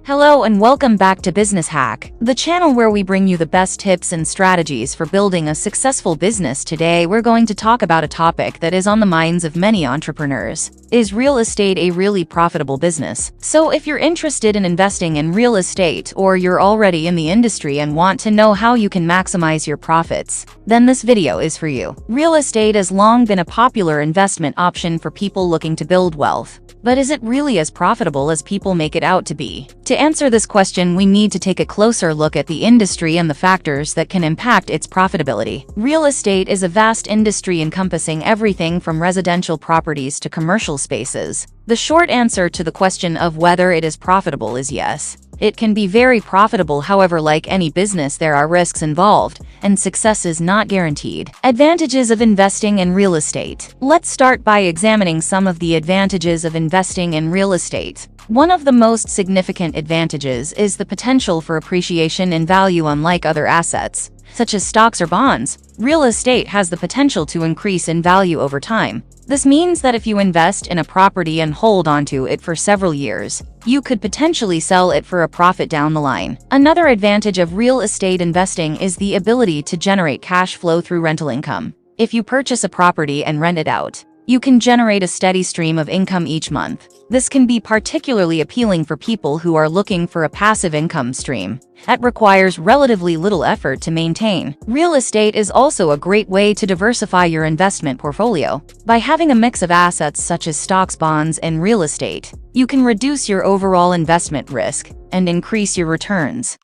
Hello and welcome back to Business Hack, the channel where we bring you the best tips and strategies for building a successful business. Today, we're going to talk about a topic that is on the minds of many entrepreneurs. Is real estate a really profitable business? So if you're interested in investing in real estate or you're already in the industry and want to know how you can maximize your profits, then this video is for you. Real estate has long been a popular investment option for people looking to build wealth. But is it really as profitable as people make it out to be? To answer this question, we need to take a closer look at the industry and the factors that can impact its profitability. Real estate is a vast industry encompassing everything from residential properties to commercial spaces. The short answer to the question of whether it is profitable is yes. It can be very profitable, however, like any business, there are risks involved, and success is not guaranteed. Advantages of investing in real estate. Let's start by examining some of the advantages of investing in real estate. One of the most significant advantages is the potential for appreciation in value. Unlike other assets, such as stocks or bonds, real estate has the potential to increase in value over time. This means that if you invest in a property and hold onto it for several years, you could potentially sell it for a profit down the line. Another advantage of real estate investing is the ability to generate cash flow through rental income. If you purchase a property and rent it out, you can generate a steady stream of income each month. This can be particularly appealing for people who are looking for a passive income stream that requires relatively little effort to maintain. Real estate is also a great way to diversify your investment portfolio. By having a mix of assets such as stocks, bonds, and real estate, you can reduce your overall investment risk and increase your returns.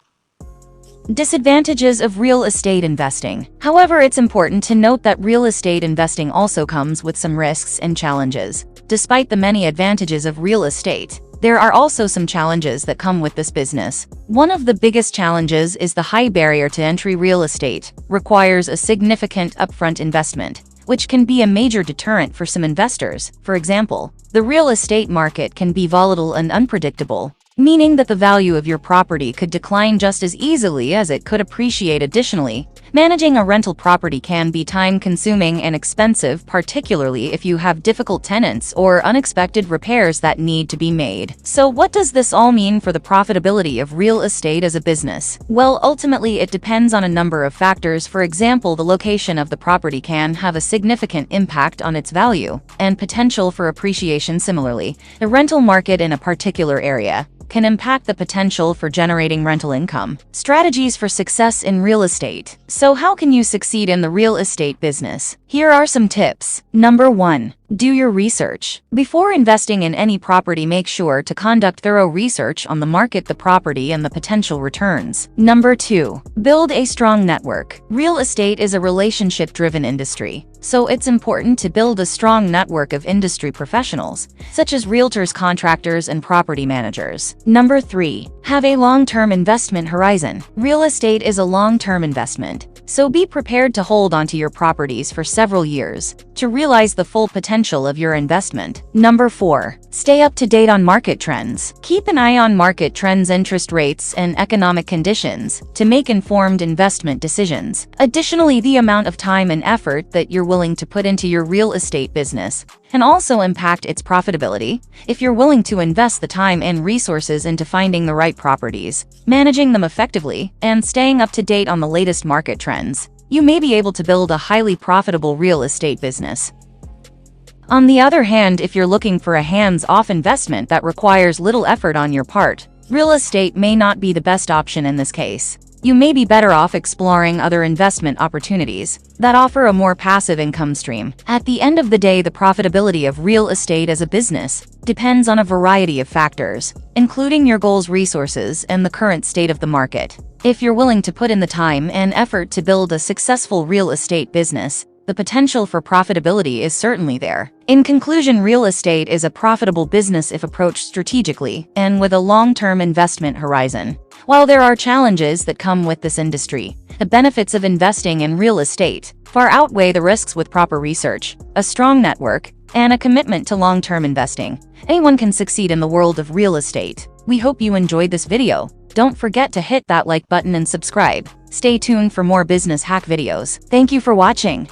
Disadvantages of real estate investing. However, it's important to note that real estate investing also comes with some risks and challenges. Despite the many advantages of real estate, there are also some challenges that come with this business. One of the biggest challenges is the high barrier to entry. Real estate requires a significant upfront investment, which can be a major deterrent for some investors. For example, the real estate market can be volatile and unpredictable, meaning that the value of your property could decline just as easily as it could appreciate. Additionally, managing a rental property can be time-consuming and expensive, particularly if you have difficult tenants or unexpected repairs that need to be made. So what does this all mean for the profitability of real estate as a business? Well, ultimately it depends on a number of factors. For example, the location of the property can have a significant impact on its value and potential for appreciation. Similarly, the rental market in a particular area can impact the potential for generating rental income. Strategies for success in real estate. So how can you succeed in the real estate business? Here are some tips. Number 1. Do your research. Before investing in any property, make sure to conduct thorough research on the market, the property, and the potential returns. Number 2. Build a strong network. Real estate is a relationship-driven industry, so it's important to build a strong network of industry professionals, such as realtors, contractors, and property managers. Number 3. Have a long-term investment horizon. Real estate is a long-term investment, so be prepared to hold onto your properties for several years to realize the full potential of your investment. Number 4. Stay up to date on market trends. Keep an eye on market trends, interest rates, and economic conditions to make informed investment decisions. Additionally, the amount of time and effort that you're willing to put into your real estate business can also impact its profitability. If you're willing to invest the time and resources into finding the right properties, managing them effectively, and staying up to date on the latest market trends, you may be able to build a highly profitable real estate business. On the other hand, if you're looking for a hands-off investment that requires little effort on your part, real estate may not be the best option in this case. You may be better off exploring other investment opportunities that offer a more passive income stream. At the end of the day, the profitability of real estate as a business depends on a variety of factors, including your goals, resources, and the current state of the market. If you're willing to put in the time and effort to build a successful real estate business, the potential for profitability is certainly there. In conclusion, real estate is a profitable business if approached strategically and with a long-term investment horizon. While there are challenges that come with this industry, the benefits of investing in real estate far outweigh the risks. With proper research, a strong network, and a commitment to long-term investing, anyone can succeed in the world of real estate. We hope you enjoyed this video. Don't forget to hit that like button and subscribe. Stay tuned for more business hack videos. Thank you for watching.